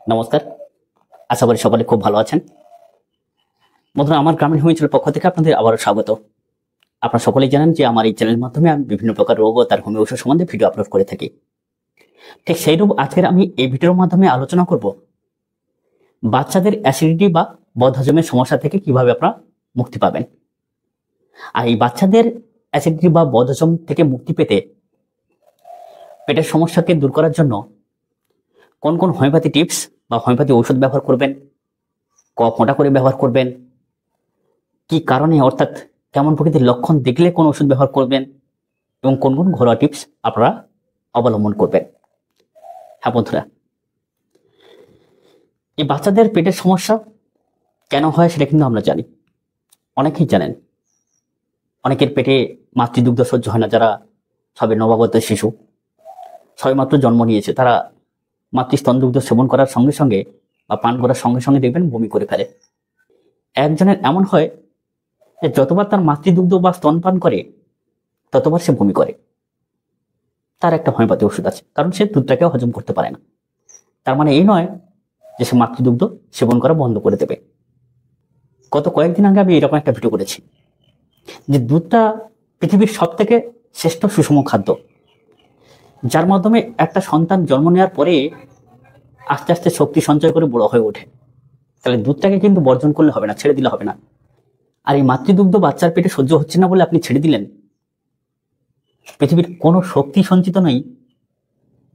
নমস্কার, আশা করি সকলে খুব ভালো আছেন। বন্ধুরা, আমার গ্রামীণ হোমিওপ্যাথির পক্ষ থেকে আপনাদের আবারও স্বাগত। আপনারা সকলেই জানেন যে আমার এই চ্যানেলের মাধ্যমে আমি বিভিন্ন প্রকার রোগ ও তার হোমিও ওষুধ সম্বন্ধে ভিডিও আপলোড করে থাকি। ঠিক সেইরূপ আজকের আমি এই ভিডিওর মাধ্যমে আলোচনা করব বাচ্চাদের অ্যাসিডিটি বা বদহজমের সমস্যা থেকে কিভাবে আপনারা মুক্তি পাবেন। আর এই বাচ্চাদের অ্যাসিডিটি বা বদহজম থেকে মুক্তি পেতে পেটের সমস্যাকে দূর করার জন্য কোন কোন হোমিওপ্যাথি টিপস বা হোমিওপ্যাথি ঔষধ ব্যবহার করবেন, কটা করে ব্যবহার করবেন, কি কারণে অর্থাৎ কেমন প্রকৃতির লক্ষণ দেখলে কোন ওষুধ ব্যবহার করবেন এবং কোন কোন ঘরোয়া টিপস আপনারা অবলম্বন করবেন। হ্যাঁ বন্ধুরা, এই বাচ্চাদের পেটের সমস্যা কেন হয় সেটা কিন্তু আমরা জানি, অনেকেই জানেন। অনেকের পেটে মাতৃদুগ্ধ সহ্য হয় না, যারা সবে নবাগত শিশু, সবেমাত্র জন্ম নিয়েছে, তারা মাতৃস্তনদুগ্ধ সেবন করার সঙ্গে সঙ্গে বা পান করার সঙ্গে সঙ্গে দেখবেন বমি করে ফেলে। একজনের এমন হয় যে যতবার তার মাতৃদুগ্ধ বা স্তনপান করে ততবার সে বমি করে। তার একটা হোমিওপ্যাথি ওষুধ আছে, কারণ সে দুধটাকে হজম করতে পারে না। তার মানে এই নয় যে সে মাতৃদুগ্ধ সেবন করা বন্ধ করে দেবে। গত কয়েকদিন আগে আমি এরকম একটা ভিডিও করেছি যে দুধটা পৃথিবীর সব থেকে শ্রেষ্ঠ সুষম খাদ্য, যার মাধ্যমে একটা সন্তান জন্ম নেওয়ার পরে আস্তে আস্তে শক্তি সঞ্চয় করে বড় হয়ে ওঠে। তাহলে দুধটাকে কিন্তু বর্জন করলে হবে না, ছেড়ে দিলে হবে না। আর এই মাতৃদুগ্ধ বাচ্চার পেটে সহ্য হচ্ছে না বলে আপনি ছেড়ে দিলেন, পৃথিবীর কোনো শক্তি সঞ্চিত নেই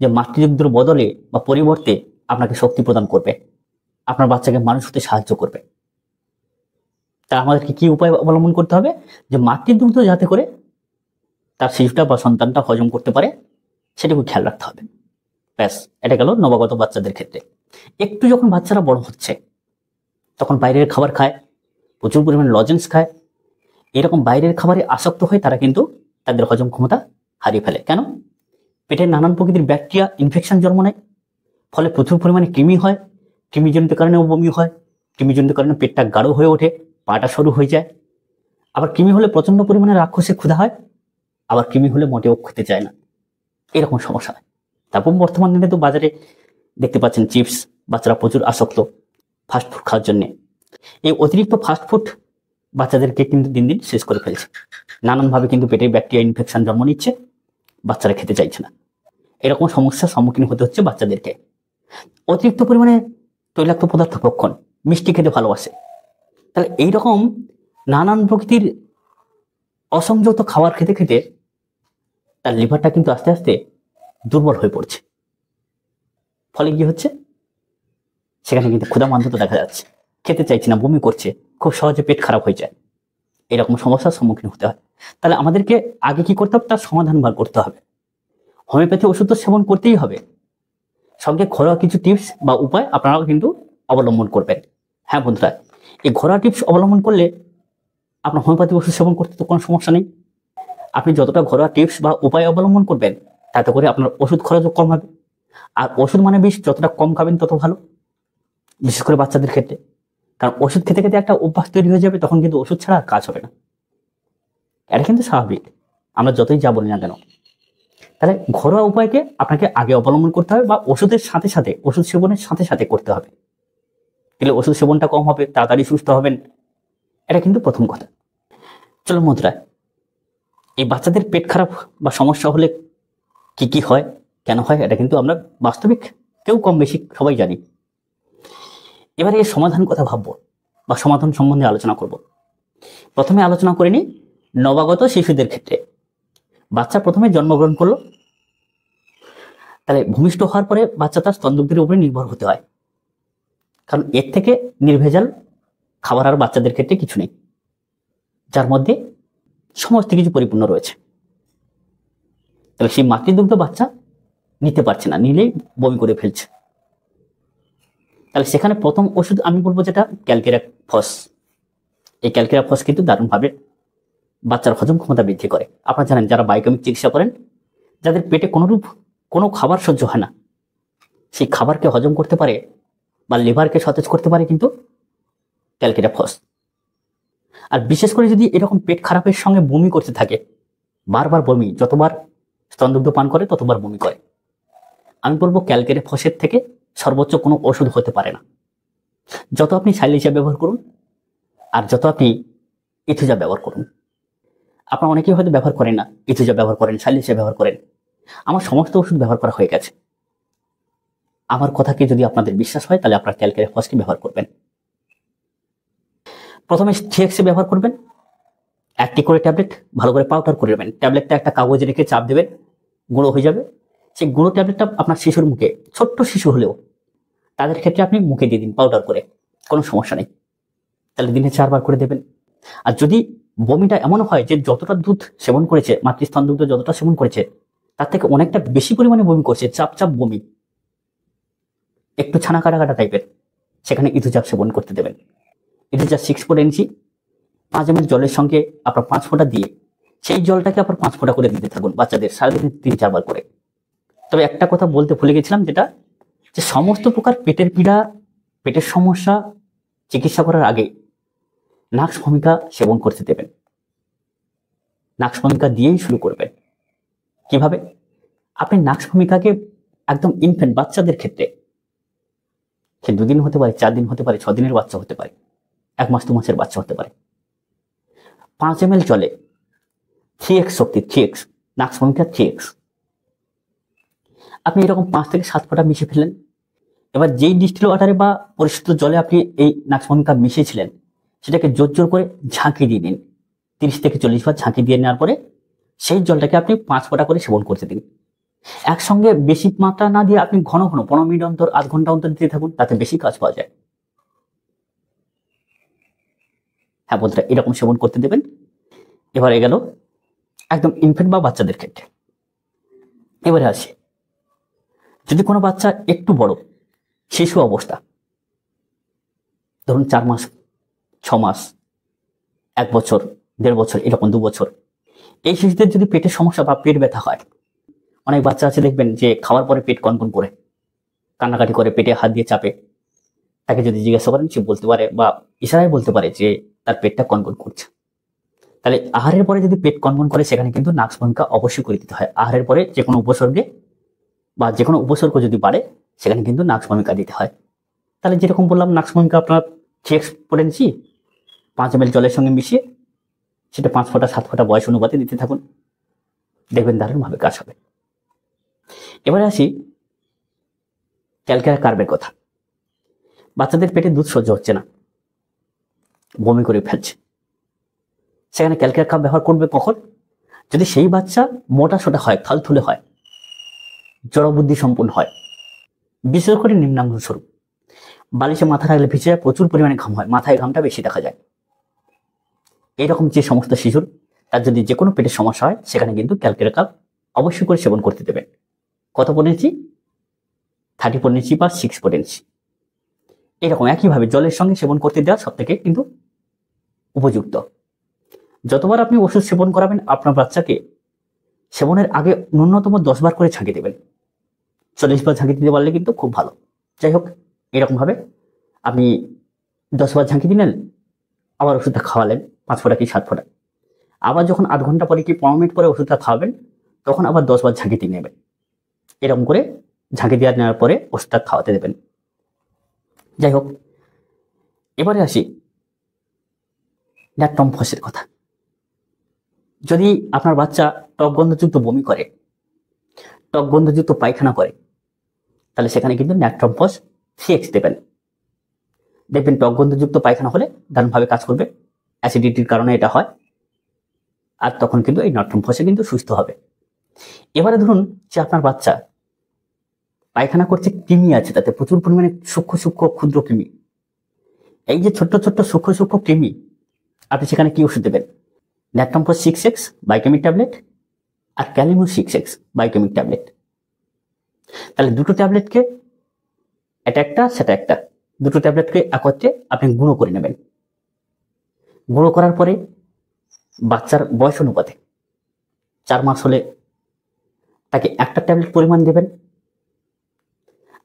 যে মাতৃদুগ্ধের বদলে বা পরিবর্তে আপনাকে শক্তি প্রদান করবে, আপনার বাচ্চাকে মানুষ হতে সাহায্য করবে। তা আমাদেরকে কি উপায় অবলম্বন করতে হবে? যে মাতৃদুগ্ধ যাতে করে তার শিশুটা বা সন্তানটা হজম করতে পারে সেটুকু খেয়াল রাখতে হবে। ব্যাস, এটা গেল নবাগত বাচ্চাদের ক্ষেত্রে। একটু যখন বাচ্চারা বড় হচ্ছে তখন বাইরের খাবার খায়, প্রচুর পরিমাণে লজেন্স খায়, এরকম বাইরের খাবারে আসক্ত হয়ে তারা কিন্তু তাদের হজম ক্ষমতা হারিয়ে ফেলে। কেন? পেটের নানান প্রকৃতির ব্যাকটেরিয়া ইনফেকশন জন্ম নেয়, ফলে প্রচুর পরিমাণে কৃমি হয়, কৃমিজনিত কারণেও বমি হয়, কৃমিজনিত কারণে পেটটা গাঢ় হয়ে ওঠে, পাটা সরু হয়ে যায়। আবার কৃমি হলে প্রচন্ড পরিমাণে রাক্ষসে ক্ষুধা হয়, আবার কৃমি হলে মোটেও খেতে চায় না, এরকম সমস্যা হয়। তারপর বর্তমান দিনে তো বাজারে দেখতে পাচ্ছেন চিপস, বাচ্চারা প্রচুর আসক্ত ফাস্টফুড খাওয়ার জন্য। এই অতিরিক্ত ফাস্টফুড বাচ্চাদেরকে কিন্তু দিন দিন শেষ করে ফেলছে। নানানভাবে কিন্তু পেটে ব্যাকটেরিয়া ইনফেকশন জন্ম নিচ্ছে, বাচ্চারা খেতে চাইছে না। এরকম সমস্যার সম্মুখীন হতে হচ্ছে বাচ্চাদেরকে। অতিরিক্ত পরিমাণে তৈলাক্ত পদার্থ ভক্ষণ, মিষ্টি খেতে ভালোবাসে, তাহলে এইরকম নানান প্রকৃতির অসংযত খাবার খেতে খেতে তার লিভারটা কিন্তু আস্তে আস্তে দুর্বল হয়ে পড়ছে। ফলে কি হচ্ছে? সেখানে কিন্তু ক্ষুধামান্দ্যতা দেখা যাচ্ছে, খেতে চাইছে না, বমি করছে, খুব সহজে পেট খারাপ হয়ে যায়। এরকম সমস্যার সম্মুখীন হতে হয়। তাহলে আমাদেরকে আগে কি করতে হবে? তার সমাধান বার করতে হবে। হোমিওপ্যাথি ওষুধ তো সেবন করতেই হবে, সঙ্গে ঘরোয়া কিছু টিপস বা উপায় আপনারাও কিন্তু অবলম্বন করবেন। হ্যাঁ বন্ধুরা, এই ঘরোয়া টিপস অবলম্বন করলে আপনার হোমিওপ্যাথি ওষুধ সেবন করতে তো কোনো সমস্যা নেই। আপনি যতটা ঘরোয়া টিপস বা উপায় অবলম্বন করবেন তাতে করে আপনার ওষুধ খরচও কম হবে। আর ওষুধ মানে বিষ, যতটা কম খাবেন তত ভালো, বিশেষ করে বাচ্চাদের ক্ষেত্রে। কারণ ওষুধ খেতে খেতে একটা অভ্যাস তৈরি হয়ে যাবে, তখন কিন্তু ওষুধ ছাড়া আর কাজ হবে না। এটা কিন্তু স্বাভাবিক, আমরা যতই যা বলি না কেন। তাহলে ঘরোয়া উপায়কে আপনাকে আগে অবলম্বন করতে হবে, বা ওষুধের সাথে সাথে, ওষুধ সেবনের সাথে সাথে করতে হবে। তাহলে ওষুধ সেবনটা কম হবে, তাড়াতাড়ি সুস্থ হবেন। এটা কিন্তু প্রথম কথা। চলো বন্ধুরা, এই বাচ্চাদের পেট খারাপ বা সমস্যা হলে কি কি হয়, কেন হয়, এটা কিন্তু আমরা বাস্তবিক কেউ কম বেশি সবাই জানি। এবারে এর সমাধান কথা ভাববো বা সমাধান সম্বন্ধে আলোচনা করব। প্রথমে আলোচনা করে নিই নবাগত শিশুদের ক্ষেত্রে। বাচ্চা প্রথমে জন্মগ্রহণ করলো, তাহলে ভূমিষ্ঠ হওয়ার পরে বাচ্চা তার স্তনদুগ্ধের উপরে নির্ভর হতে হয়, কারণ এর থেকে নির্ভেজাল খাবার আর বাচ্চাদের ক্ষেত্রে কিছু নেই, যার মধ্যে সমস্ত কিছু পরিপূর্ণ রয়েছে। তাহলে সেই মাতৃদুগ্ধ বাচ্চা নিতে পারছে না, নিলেই বমি করে ফেলছে। তাহলে সেখানে প্রথম ওষুধ আমি বলবো যেটা ক্যালকেরা ফস। এই ক্যালকেরা ফস কিন্তু দারুণভাবে বাচ্চার হজম ক্ষমতা বৃদ্ধি করে। আপনারা জানেন, যারা বায়োকেমিক চিকিৎসা করেন, যাদের পেটে কোনোরূপ কোনো খাবার সহ্য হয় না, সেই খাবারকে হজম করতে পারে বা লিভারকে সতেজ করতে পারে কিন্তু ক্যালকেরা ফস। আর বিশেষ করে যদি এরকম পেট খারাপের সঙ্গে বমি করতে থাকে, বারবার বমি, যতবার স্তনদুগ্ধ পান করে ততবার বমি করে, আমি বলবো ক্যালকেরা ফসের থেকে সর্বোচ্চ কোনো ওষুধ হতে পারে না। যত আপনি সাইলেশিয়া ব্যবহার করুন আর যত আপনি ইথুজা ব্যবহার করুন, আপনারা অনেকেই হয়তো ব্যবহার করেন না, ইথুজা ব্যবহার করেন, সাইলেশিয়া ব্যবহার করেন। আমার সমস্ত ওষুধ ব্যবহার করা হয়ে গেছে। আমার কথাকে যদি আপনাদের বিশ্বাস হয় তাহলে আপনারা ক্যালকেরিয়া ফসকে ব্যবহার করবেন। প্রথমে থিএক্সে ব্যবহার করবেন, 1টি করে ট্যাবলেট ভালো করে পাউডার করে নেবেন। ট্যাবলেটটা একটা কাগজে রেখে চাপ দেবেন, গুঁড়ো হয়ে যাবে। সেই গুঁড়ো ট্যাবলেটটা আপনার শিশুর মুখে, ছোট্ট শিশু হলেও তাদের ক্ষেত্রে আপনি মুখে দিয়ে দিন পাউডার করে, কোনো সমস্যা নেই। তাহলে দিনে 4বার করে দেবেন। আর যদি বমিটা এমন হয় যে যতটা দুধ সেবন করেছে, মাতৃস্তন দুধ যতটা সেবন করেছে তার থেকে অনেকটা বেশি পরিমাণে বমি করছে, চাপ চাপ বমি, একটু ছানা কাটা কাটা টাইপের, সেখানে ইথুজাব সেবন করতে দেবেন। ইথুজা 6 NC 5 ml জলের সঙ্গে আপনার 5 ফোঁটা দিয়ে সেই জলটাকে আবার 5 ফোঁটা করে দিতে থাকুন বাচ্চাদের সারাদিনে 3-4 বার করে। তবে একটা কথা বলতে ভুলে গেছিলাম, যেটা যে সমস্ত প্রকার পেটের পীড়া, পেটের সমস্যা চিকিৎসা করার আগে নাক্স ভূমিকা সেবন করতে দেবেন। নাক্স ভূমিকা দিয়েই শুরু করবেন। কিভাবে? আপনি নাক্স ভূমিকাকে একদম ইনফ্যান্ট বাচ্চাদের ক্ষেত্রে, সে 2 দিন হতে পারে, 4 দিন হতে পারে, 6 দিনের বাচ্চা হতে পারে, 1 মাস 2 মাসের বাচ্চা হতে পারে, 5 ml জলে 3x শক্তি, 3x নাক্স ভূমিকা 3x আপনি এরকম 5 থেকে 7 ফোঁটা মিশিয়ে ফেললেন। এবার যেই ডিস্টিল ওয়াটারে বা পরিশুদ্ধ জলে আপনি এই নাক্স ভূমিকা মিশিয়েছিলেন সেটাকে জোর জোর করে ঝাঁকি দিয়ে দিন। 30 থেকে 40 বার ঝাঁকি দিয়ে নেওয়ার পরে সেই জলটাকে আপনি 5 ফোঁটা করে সেবন করতে দিন। একসঙ্গে বেশি মাত্রা না দিয়ে আপনি ঘন ঘন 15 মিনিট অন্তর, আধ ঘন্টা অন্তর দিতে থাকুন, তাতে বেশি কাজ পাওয়া যায়। হ্যাঁ বন্ধুরা, এরকম সেবন করতে দেবেন। এবারে গেল একদম ইনফ্যান্ট বা বাচ্চাদের ক্ষেত্রে। এবারে আসি, যদি কোনো বাচ্চা একটু বড় শিশু অবস্থা, ধরুন 4 মাস, 6 মাস, 1 বছর, 1.5 বছর, এরকম 2 বছর, এই শিশুদের যদি পেটের সমস্যা বা পেট ব্যথা হয়, অনেক বাচ্চা আছে দেখবেন যে খাওয়ার পরে পেট কনকন করে, কান্নাকাটি করে, পেটে হাত দিয়ে চাপে। তাকে যদি জিজ্ঞাসা করেন সে বলতে পারে বা ইশারায় বলতে পারে যে তার পেটটা কনকন করছে। তাহলে আহারের পরে যদি পেট কনকন করে সেখানে কিন্তু নাক্স ভূমিকা অবশ্যই করে দিতে হয়। আহারের পরে যে কোনো উপসর্গে বা যে কোনো উপসর্গ যদি বাড়ে সেখানে কিন্তু নাক্স ভূমিকা দিতে হয়। তাহলে যেরকম বললাম, নাক্স ভূমিকা আপনার 3x পটেন্সি 5 ml জলের সঙ্গে মিশিয়ে সেটা 5 ফোঁটা 7 ফোঁটা বয়স অনুপাতে দিতে থাকুন, দেখবেন দারুণভাবে কাজ হবে। এবারে আসি ক্যালকেরিয়া কার্বের কথা। বাচ্চাদের পেটে দুধ সহ্য হচ্ছে না, বমি করে ফেলছে, সেখানে ক্যালকেরিয়া কার্ব ব্যবহার করবে কখন? যদি সেই বাচ্চা মোটা সোটা হয়, থালথুলে হয়, জড়বুদ্ধি সম্পন্ন হয়, বিশেষ করে নিম্নাঙ্গ স্বরূপ, বালিশে মাথা রাখলে ভিজে যায়, প্রচুর পরিমাণে ঘাম হয়, মাথায় ঘামটা বেশি দেখা যায়, এইরকম যে সমস্ত শিশুর তার যদি যে কোনো পেটের সমস্যা হয় সেখানে কিন্তু ক্যালকেরিয়া কার্ব অবশ্যই করে সেবন করতে দেবেন। কত পটেন্সি? 30 পটেন্সি বা 6 পটেন্সি। এরকম একইভাবে জলের সঙ্গে সেবন করতে দেওয়া সব থেকে কিন্তু উপযুক্ত। যতবার আপনি ওষুধ সেবন করাবেন আপনার বাচ্চাকে, সেবনের আগে ন্যূনতম 10 বার করে ঝাঁকি দেবেন। 40 বার ঝাঁকি দিতে পারলে কিন্তু খুব ভালো। যাই হোক, এরকম ভাবে আপনি 10 বার ঝাঁকি দিলেন, আবার ওষুধটা খাওয়ালেন 5 ফোঁটা কি 7 ফোঁটা, আবার যখন আধ ঘন্টা পরে কি 15 মিনিট পরে ওষুধটা খাওয়াবেন তখন আবার 10 বার ঝাঁকি দিয়ে নেবেন। এরকম করে ঝাঁকি দিয়ে নেওয়ার পরে ওষুধটা খাওয়াতে দেবেন। যাই হোক, এবারে আসি ন্যাট্রমফসের কথা। যদি আপনার বাচ্চা টক গন্ধযুক্ত বমি করে, টক গন্ধযুক্ত পায়খানা করে, তাহলে সেখানে কিন্তু ন্যাট্রমফস 3x দেবেন। দেখবেন টক গন্ধযুক্ত পায়খানা হলে দারুণভাবে কাজ করবে, অ্যাসিডিটির কারণে এটা হয়, আর তখন কিন্তু এই ন্যাট্রমফসে কিন্তু সুস্থ হবে। এবারে ধরুন যে আপনার বাচ্চা পায়খানা করছে, কৃমি আছে তাতে প্রচুর পরিমাণে সূক্ষ্ম সূক্ষ্ম ক্ষুদ্র কৃমি, এই যে ছোট্ট ছোট্ট সূক্ষ্ম সূক্ষ্ম কৃমি, আপনি সেখানে কি ওষুধ দেবেন? ন্যাট্রমফস 6x বাইকেমিক ট্যাবলেট আর ক্যালিমো 6x বাইকেমিক ট্যাবলেট। তাহলে দুটো ট্যাবলেটকে, এটা একটা সেটা একটা, দুটো ট্যাবলেটকে একত্রে আপনি গুঁড়ো করে নেবেন। গুঁড়ো করার পরে বাচ্চার বয়স অনুপাতে 4 মাস হলে তাকে একটা ট্যাবলেট পরিমাণ দেবেন,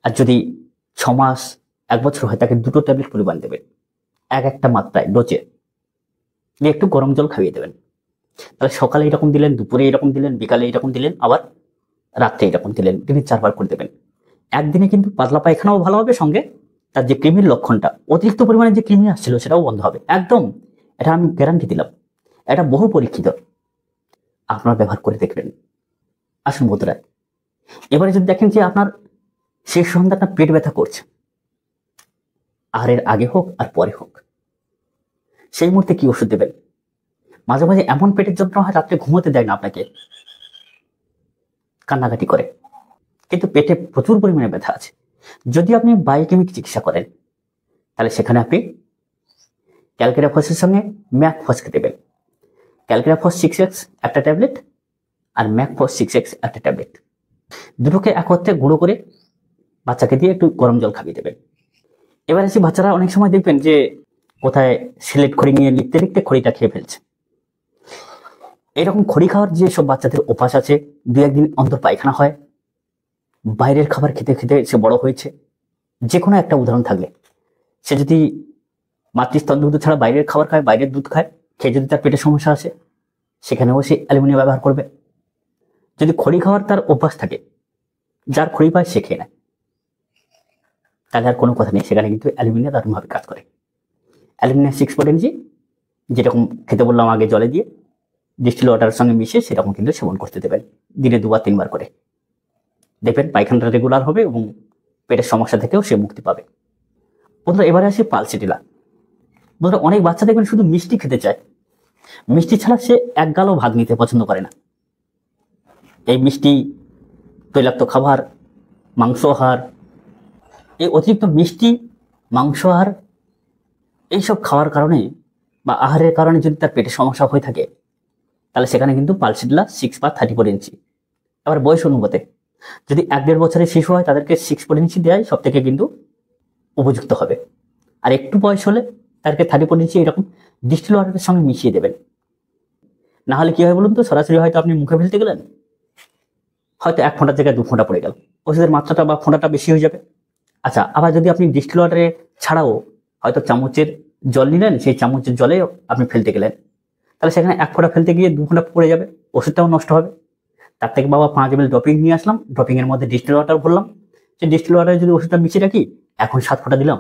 আর যদি 6 মাস 1 বছর হয় তাকে দুটো ট্যাবলেট পরিমাণ দেবেন, একটা মাত্রায় ডোজে দিয়ে একটু গরম জল খাইয়ে দেবেন। তাহলে সকালে এরকম দিলেন, দুপুরে এরকম দিলেন, বিকালে এরকম দিলেন, আবার রাত্রে এরকম দিলেন, দিনে 4 বার করে দেবেন। একদিনে কিন্তু পাতলা পায়খানাও ভালো হবে, সঙ্গে তার যে কৃমির লক্ষণটা, অতিরিক্ত পরিমাণে যে কৃমি আসছিল সেটাও বন্ধ হবে একদম। এটা আমি গ্যারান্টি দিলাম, এটা বহু পরীক্ষিত। আপনারা ব্যবহার করে দেখবেন। আসুন বন্ধুরা, এবারে যদি দেখেন যে আপনার শেষ সন্ধ্যা আপনার পেট ব্যথা করছে, আহারের আগে হোক আর পরে হোক, সেই মুহূর্তে কি ওষুধ দেবেন? মাঝে মাঝে এমন পেটের যন্ত্রণা হয় রাত্রে ঘুমোতে দেয় না আপনাকে, কান্নাকাটি করে, কিন্তু পেটে প্রচুর পরিমাণে ব্যথা আছে। যদি আপনি বায়োকেমিক চিকিৎসা করেন, তাহলে সেখানে আপনি ক্যালকেরাফসের সঙ্গে ম্যাকফসকে দেবেন। ক্যালকেরাফস 6x একটা ট্যাবলেট, আর ম্যাকফস 6x একটা ট্যাবলেট, দুটোকে একত্রে গুঁড়ো করে বাচ্চাকে দিয়ে একটু গরম জল খাইয়ে দেবেন। এবার এসে বাচ্চারা অনেক সময় দেখবেন যে কোথায় সিলেট খড়ি নিয়ে লিখতে লিখতে খড়িটা খেয়ে ফেলছে। এরকম খড়ি খাওয়ার যে সব বাচ্চাদের অভ্যাস আছে, দু একদিন অন্তর পায়খানা হয়, বাইরের খাবার খেতে খেতে সে বড় হয়েছে, যে কোনো একটা উদাহরণ থাকলে, সে যদি মাতৃস্তন দুধ ছাড়া বাইরের খাবার খায়, বাইরের দুধ খায়, খেয়ে যদি তার পেটের সমস্যা আসে, সেখানেও সে অ্যালুমিনিয়াম ব্যবহার করবে। যদি খড়ি খাওয়ার তার অভ্যাস থাকে, যার খড়ি পায় সে খেয়ে নেয়, তাহলে আর কোনো কথা নেই, সেখানে কিন্তু অ্যালুমিনিয়াম দারুণভাবে কাজ করে। অ্যালুমিনিয়াম 6 পটেনজি, যেরকম খেতে বললাম আগে, জলে দিয়ে ডিস্টিল ওয়াটারের সঙ্গে মিশিয়ে সেরকম কিন্তু সেবন করতে দেবেন, দিনে 2 বা 3 বার করে। দেখবেন পায়খানাটা রেগুলার হবে এবং পেটের সমস্যা থেকেও সে মুক্তি পাবে। বন্ধুরা, এবারে আসি পালসিটিলা। বন্ধুরা, অনেক বাচ্চা দেখবেন শুধু মিষ্টি খেতে চায়, মিষ্টি ছাড়া সে এক গালও ভাত নিতে পছন্দ করে না। এই মিষ্টি, তৈলাক্ত খাবার, মাংসাহার, এই অতিরিক্ত মিষ্টি, মাংসাহার, এইসব খাওয়ার কারণে বা আহারের কারণে যদি তার পেটের সমস্যা হয়ে থাকে, তাহলে সেখানে কিন্তু পালসিটিলা 6 বা 34 ইঞ্চি। আবার বয়স অনুপাতে যদি 1-1.5 বছরের শিশু হয়, তাদেরকে 6 ইঞ্চি দেওয়াই সব থেকে কিন্তু উপযুক্ত হবে। আর একটু বয়স হলে তাদেরকে 34 ইঞ্চি এরকম ডিস্টিল ওয়াটারের সঙ্গে মিশিয়ে দেবেন। না হলে কি হয় বলুন তো, সরাসরি হয়তো আপনি মুখে ফেলতে গেলেন, হয়তো 1 ফোঁটার জায়গায় 2 ফোঁটা পড়ে গেল, ওষুধের মাত্রাটা বা ফোঁটাটা বেশি হয়ে যাবে। আচ্ছা, আবার যদি আপনি ডিস্টিল ওয়াটারে ছাড়াও হয়তো চামচের জল নিলেন, সেই চামচের জলে আপনি ফেলতে গেলেন, তাহলে সেখানে 1 ফোঁটা ফেলতে গিয়ে 2 ফোঁটা পড়ে যাবে, ওষুধটাও নষ্ট হবে। তার থেকে বাবা 5 ml ড্রপিং নিয়ে আসলাম, ড্রপিং এর মধ্যে ডিস্টিল ওয়াটার ভরলাম, সেই ডিস্টিল ওয়াটারে যদি ওষুধটা মিশিয়ে রাখি, এখন 7 ফোঁটা দিলাম,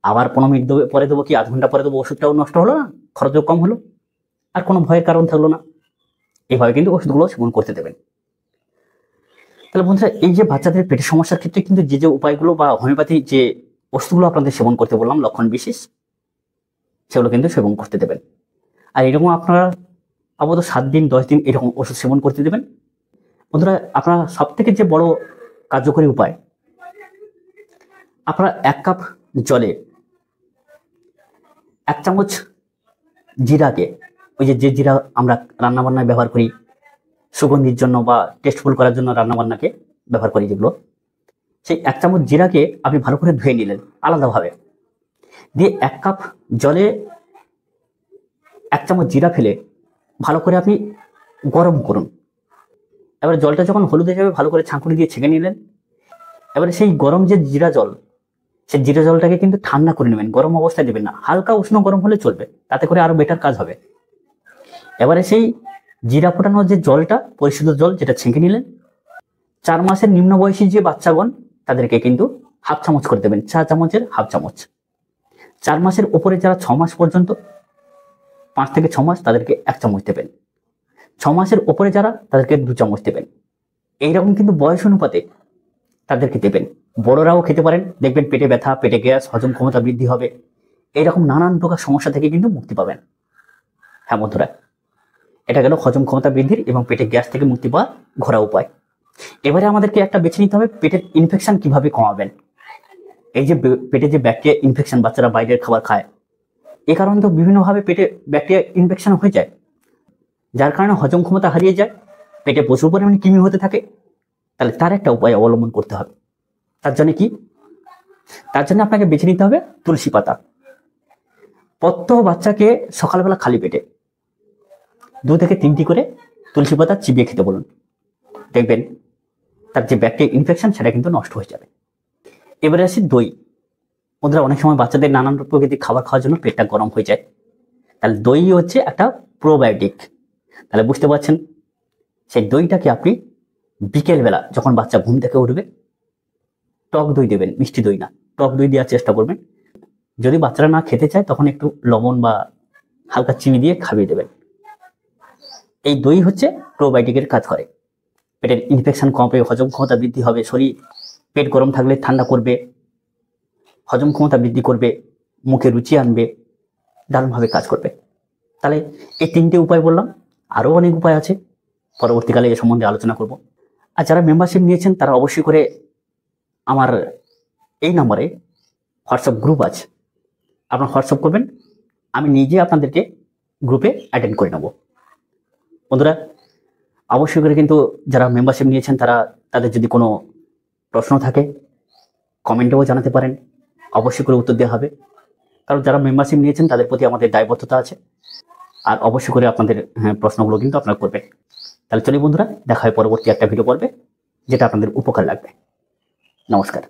আবার 15 মিনিট পরে দেবো কি আধ ঘন্টা পরে দেবো, ওষুধটাও নষ্ট হলো না, খরচও কম হলো, আর কোনো ভয়ের কারণ থাকলো না। এইভাবে কিন্তু ওষুধগুলো সেবন করতে দেবেন। তাহলে বন্ধুরা, এই যে বাচ্চাদের পেটের সমস্যার ক্ষেত্রে কিন্তু যে যে উপায়গুলো বা হোমিওপ্যাথি যে ওষুধগুলো আপনাদের সেবন করতে বললাম লক্ষণ বিশেষ, সেগুলো কিন্তু সেবন করতে দেবেন। আর এরকম আপনারা আপাতত 7 দিন 10 দিন এরকম ওষুধ সেবন করতে দেবেন। বন্ধুরা, আপনারা সব থেকে যে বড় কার্যকরী উপায়, আপনারা 1 কাপ জলে 1 চামচ জিরাকে, ওই যে জিরা আমরা রান্নাবান্নায় ব্যবহার করি, সুগন্ধির জন্য বা টেস্টফুল করার জন্য রান্নাবান্নাকে ব্যবহার করি যেগুলো, সেই 1 চামচ জিরাকে আপনি ভালো করে ধুয়ে নিলেন আলাদাভাবে, দিয়ে 1 কাপ জলে 1 চামচ জিরা ফেলে ভালো করে আপনি গরম করুন। এবার জলটা যখন হলুদ হয়ে যাবে, ভালো করে ছাঁকুনি দিয়ে ছেঁকে নিলেন। এবারে সেই গরম যে জিরা জল, সেই জিরা জলটাকে কিন্তু ঠান্ডা করে নেবেন, গরম অবস্থায় দেবেন না, হালকা উষ্ণ গরম হলে চলবে, তাতে করে আরো বেটার কাজ হবে। এবারে সেই জিরা ফোটানোর যে জলটা, পরিশুদ্ধ জল যেটা ছেঁকে নিলেন, 4 মাসের নিম্ন বয়সী যে বাচ্চাগণ, তাদেরকে কিন্তু 1/2 চামচ করে দেবেন, 4 চামচের 1/2 চামচ। 4 মাসের উপরে যারা 6 মাস পর্যন্ত, 5 থেকে 6 মাস, তাদেরকে 1 চামচ দেবেন। 6 মাসের উপরে যারা, তাদেরকে 2 চামচ দেবেন। এইরকম কিন্তু বয়স অনুপাতে তাদেরকে দেবেন। বড়রাও খেতে পারেন, দেখবেন পেটে ব্যথা, পেটে গ্যাস, হজম ক্ষমতা বৃদ্ধি হবে, এইরকম নানান প্রকার সমস্যা থেকে কিন্তু মুক্তি পাবেন। হ্যাঁ বন্ধুরা, এটা গেল হজম ক্ষমতা বৃদ্ধির এবং পেটে গ্যাস থেকে মুক্তি পাওয়ার ঘোরা উপায়। এবারে আমাদেরকে একটা বেছে নিতে হবে, পেটের ইনফেকশন কিভাবে কমাবেন। এই যে পেটে যে ব্যাকটেরিয়া ইনফেকশন, বাচ্চারা বাইরের খাবার খায়, এ কারণে তো বিভিন্নভাবে পেটে ব্যাকটেরিয়া ইনফেকশন হয়ে যায়, যার কারণে হজম ক্ষমতা হারিয়ে যায়, পেটে প্রচুর পরিমাণে কৃমি হতে থাকে। তাহলে তার একটা উপায় অবলম্বন করতে হবে। তার জন্য কি? তার জন্য আপনাকে বেছে নিতে হবে তুলসী পাতা। প্রত্যেক বাচ্চাকে সকালবেলা খালি পেটে 2 থেকে 3টি করে তুলসী পাতা চিবিয়ে খেতে বলুন, দেখবেন তার যে ব্যাকটেরিয়া ইনফেকশন সেটা কিন্তু নষ্ট হয়ে যাবে। এবারে আসি দই। ওদের অনেক সময় বাচ্চাদের নানান প্রকৃতির খাবার খাওয়ার জন্য পেটটা গরম হয়ে যায়, তাহলে দই হচ্ছে একটা প্রোবায়োটিক। তাহলে বুঝতে পারছেন, সেই দইটাকে আপনি বিকেলবেলা যখন বাচ্চা ঘুম থেকে উঠবে, টক দই দেবেন, মিষ্টি দই না, টক দই দেওয়ার চেষ্টা করবেন। যদি বাচ্চারা না খেতে চায় তখন একটু লবণ বা হালকা চিনি দিয়ে খাইয়ে দেবেন। এই দই হচ্ছে প্রোবায়োটিকের কাজ করে, পেটের ইনফেকশন কমবে, হজম ক্ষমতা বৃদ্ধি হবে, শরীর পেট গরম থাকলে ঠান্ডা করবে, হজম ক্ষমতা বৃদ্ধি করবে, মুখে রুচি আনবে, দারুণভাবে কাজ করবে। তাহলে এই 3টে উপায় বললাম, আরও অনেক উপায় আছে, পরবর্তীকালে এ সম্বন্ধে আলোচনা করব। আর যারা মেম্বারশিপ নিয়েছেন তারা অবশ্যই করে আমার এই নম্বরে হোয়াটসঅ্যাপ গ্রুপ আছে, আপনারা হোয়াটসঅ্যাপ করবেন, আমি নিজে আপনাদেরকে গ্রুপে অ্যাটেন্ড করে নেব। বন্ধুরা, অবশ্যই করে কিন্তু যারা মেম্বারশিপ নিয়েছেন তারা তাদের যদি কোনো প্রশ্ন থাকে কমেন্টেও জানাতে পারেন, অবশ্যই করে উত্তর দেওয়া হবে। কারণ যারা মেম্বারশিপ নিয়েছেন তাদের প্রতি আমাদের দায়বদ্ধতা আছে, আর অবশ্যই করে আপনাদের প্রশ্নগুলো কিন্তু আপনারা করবেন। তাহলে চলি বন্ধুরা, দেখা হয় পরবর্তী একটা ভিডিও পর্বে, যেটা আপনাদের উপকার লাগবে। নমস্কার।